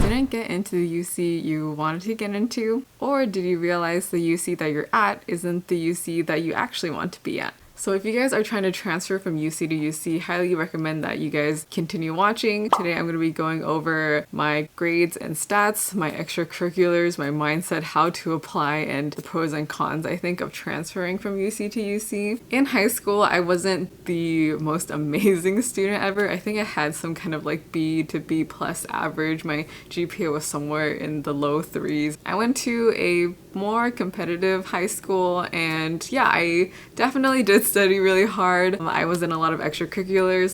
didn't get into the UC you wanted to get into? Or did you realize the UC that you're at isn't the UC that you actually want to be at? So if you guys are trying to transfer from UC to UC, highly recommend that you guys continue watching. Today I'm going to be going over my grades and stats, my extracurriculars, my mindset, how to apply, and the pros and cons, I think, of transferring from UC to UC. In high school, I wasn't the most amazing student ever. I think I had some kind of like B to B plus average. My GPA was somewhere in the low threes. I went to a more competitive high school, and yeah, I definitely did study really hard. I was in a lot of extracurriculars,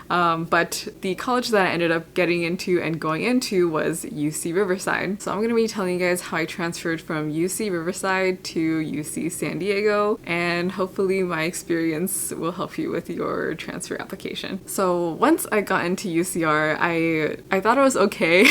but the college that I ended up getting into and going into was UC Riverside. So I'm going to be telling you guys how I transferred from UC Riverside to UC San Diego, and hopefully my experience will help you with your transfer application. So once I got into UCR, I thought it was okay.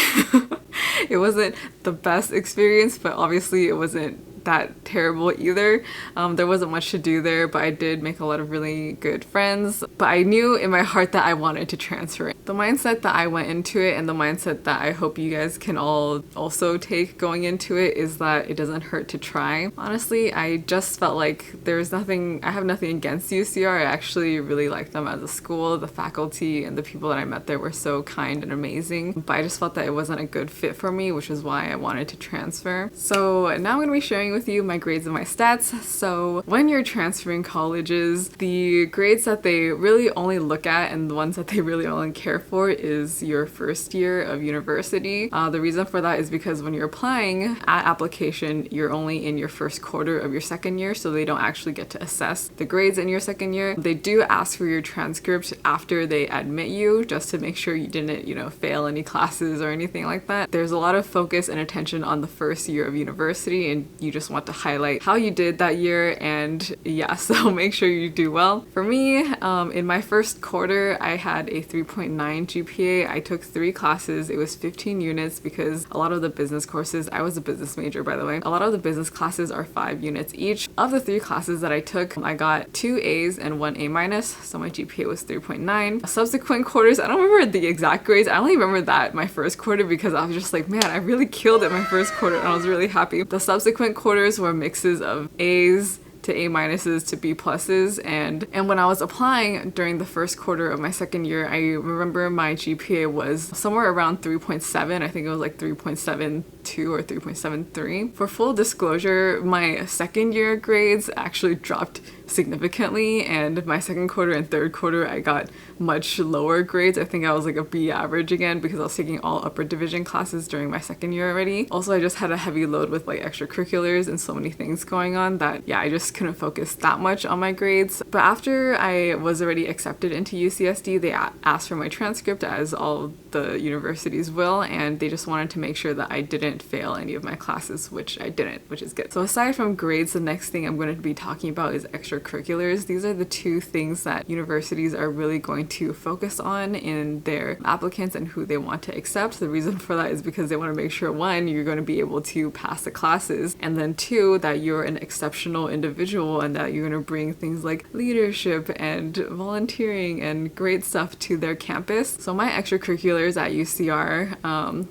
It wasn't the best experience, but obviously it wasn't that terrible either. There wasn't much to do there, but I did make a lot of really good friends. But I knew in my heart that I wanted to transfer. The mindset that I went into it, and the mindset that I hope you guys can all also take going into it, is that it doesn't hurt to try. Honestly, I just felt like I have nothing against UCR. I actually really liked them as a school. The faculty and the people that I met there were so kind and amazing. But I just felt that it wasn't a good fit for me, which is why I wanted to transfer. So now I'm going to be sharing with you my grades and my stats. So when you're transferring colleges, the grades that they really only look at and the ones that they really only care for is your first year of university. The reason for that is because when you're applying at application, you're only in your first quarter of your second year, so they don't actually get to assess the grades in your second year. They do ask for your transcript after they admit you, just to make sure you didn't, fail any classes or anything like that. There's a lot of focus and attention on the first year of university, and you just want to highlight how you did that year, and yeah, so make sure you do well. For me, in my first quarter, I had a 3.9 GPA. I took 3 classes. It was 15 units because a lot of the business courses, I was a business major by the way, a lot of the business classes are 5 units each. Of the 3 classes that I took, I got 2 A's and 1 A minus, so my GPA was 3.9. Subsequent quarters, I don't remember the exact grades. I only remember that my first quarter because I was just like, man, I really killed it my first quarter, and I was really happy. The subsequent quarters were mixes of A's to A minuses to B pluses, and when I was applying during the first quarter of my second year, I remember my GPA was somewhere around 3.7. I think it was like 3.72 or 3.73. For full disclosure, my second year grades actually dropped significantly, and my second quarter and third quarter I got much lower grades. I think I was like a B average again because I was taking all upper division classes during my second year already. Also, I just had a heavy load with like extracurriculars and so many things going on that I just couldn't focus that much on my grades. But after I was already accepted into UCSD, they asked for my transcript, as all the universities will, and they just wanted to make sure that I didn't fail any of my classes, which I didn't, which is good. So aside from grades, the next thing I'm going to be talking about is extracurriculars. These are the 2 things that universities are really going to focus on in their applicants and who they want to accept. The reason for that is because they want to make sure, 1, you're going to be able to pass the classes, and then 2, that you're an exceptional individual and that you're going to bring things like leadership and volunteering and great stuff to their campus. So my extracurriculars at UCR,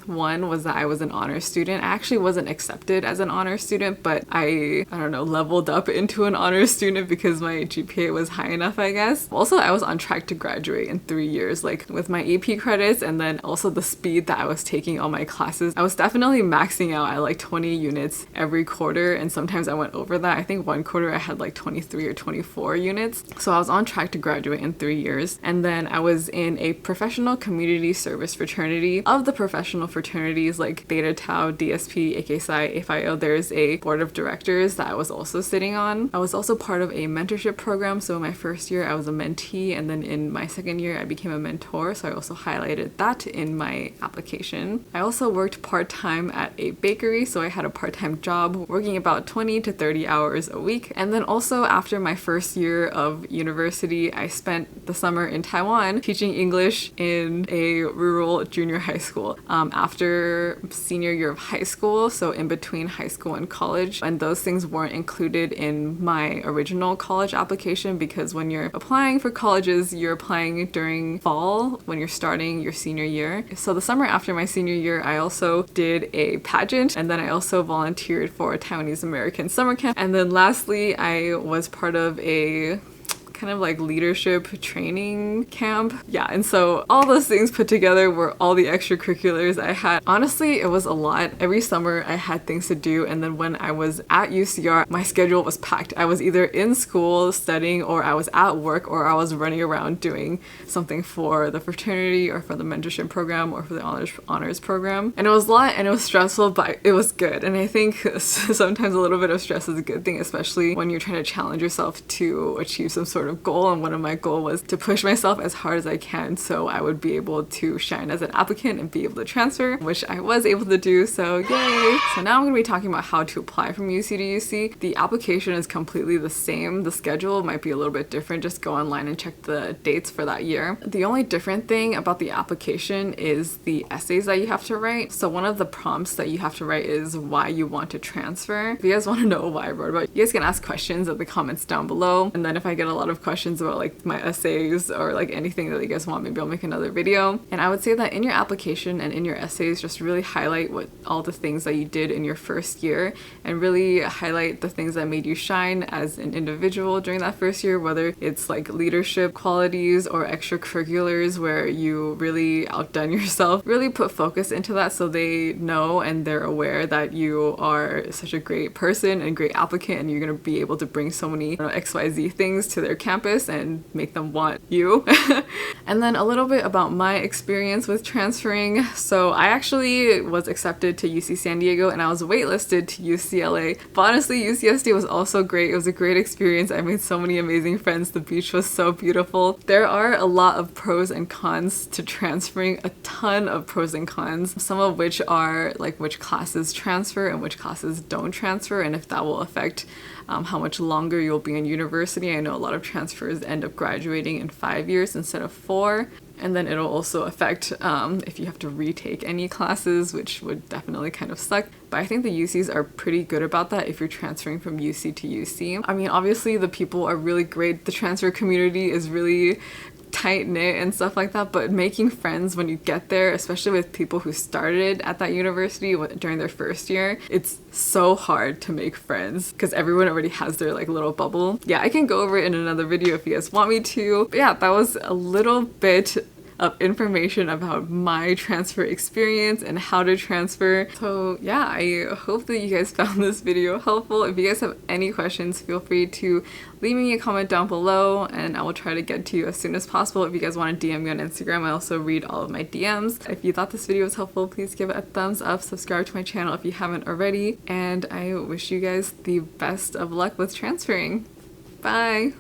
1 was that I was an honors student. I actually wasn't accepted as an honors student, but I don't know, leveled up into an honors student because my GPA was high enough, I guess. Also, I was on track to graduate in 3 years, like with my AP credits, and then also the speed that I was taking all my classes. I was definitely maxing out at like 20 units every quarter, and sometimes I went over that. I think one quarter I had like 23 or 24 units. So I was on track to graduate in 3 years. And then I was in a professional community service fraternity. Of the professional fraternities like Theta Tau, DSP, AK Psi, AFIO, there's a board of directors that I was also sitting on. I was also part of a mentorship program. So in my first year, I was a mentee, and then in my second year, I became a mentor. So I also highlighted that in my application. I also worked part-time at a bakery. So I had a part-time job working about 20 to 30 hours a week And then also after my first year of university, I spent the summer in Taiwan teaching English in a rural junior high school after senior year of high school, so in between high school and college. And those things weren't included in my original college application because when you're applying for colleges, you're applying during fall when you're starting your senior year. So the summer after my senior year, I also did a pageant, and then I also volunteered for a Taiwanese American summer camp. And then lastly, I was part of a kind of like leadership training camp. Yeah, and so all those things put together were all the extracurriculars I had. Honestly, it was a lot. Every summer I had things to do, and then when I was at UCR, my schedule was packed. I was either in school studying, or I was at work, or I was running around doing something for the fraternity or for the mentorship program or for the honors program. And it was a lot and it was stressful, but it was good. And I think sometimes a little bit of stress is a good thing, especially when you're trying to challenge yourself to achieve some sort of goal. And one of my goals was to push myself as hard as I can so I would be able to shine as an applicant and be able to transfer, which I was able to do, so yay! So now I'm going to be talking about how to apply from UC to UC. The application is completely the same. The schedule might be a little bit different. Just go online and check the dates for that year. The only different thing about the application is the essays that you have to write. So one of the prompts that you have to write is why you want to transfer. If you guys want to know why I wrote about it, you guys can ask questions in the comments down below, and then if I get a lot of questions about like my essays or like anything that you guys want, maybe I'll make another video. And I would say that in your application and in your essays, just really highlight what all the things that you did in your first year, and really highlight the things that made you shine as an individual during that first year, whether it's like leadership qualities or extracurriculars where you really outdone yourself. Really put focus into that so they know and they're aware that you are such a great person and great applicant, and you're going to be able to bring so many XYZ things to their campus and make them want you. And then a little bit about my experience with transferring. So I actually was accepted to UC San Diego and I was waitlisted to UCLA. But honestly, UCSD was also great. It was a great experience. I made so many amazing friends. The beach was so beautiful. There are a lot of pros and cons to transferring, a ton of pros and cons, some of which are like which classes transfer and which classes don't transfer, and if that will affect how much longer you'll be in university. I know a lot of transfers end up graduating in 5 years instead of 4. And then it'll also affect if you have to retake any classes, which would definitely kind of suck. But I think the UCs are pretty good about that if you're transferring from UC to UC. I mean, obviously the people are really great. The transfer community is really tight-knit and stuff like that, but making friends when you get there, especially with people who started at that university during their first year, it's so hard to make friends because everyone already has their like little bubble. Yeah, I can go over it in another video if you guys want me to. But yeah, that was a little bit of information about my transfer experience and how to transfer. So yeah, I hope that you guys found this video helpful. If you guys have any questions, feel free to leave me a comment down below and I will try to get to you as soon as possible. If you guys want to DM me on Instagram, I also read all of my DMs. If you thought this video was helpful, please give it a thumbs up, subscribe to my channel if you haven't already, and I wish you guys the best of luck with transferring. Bye!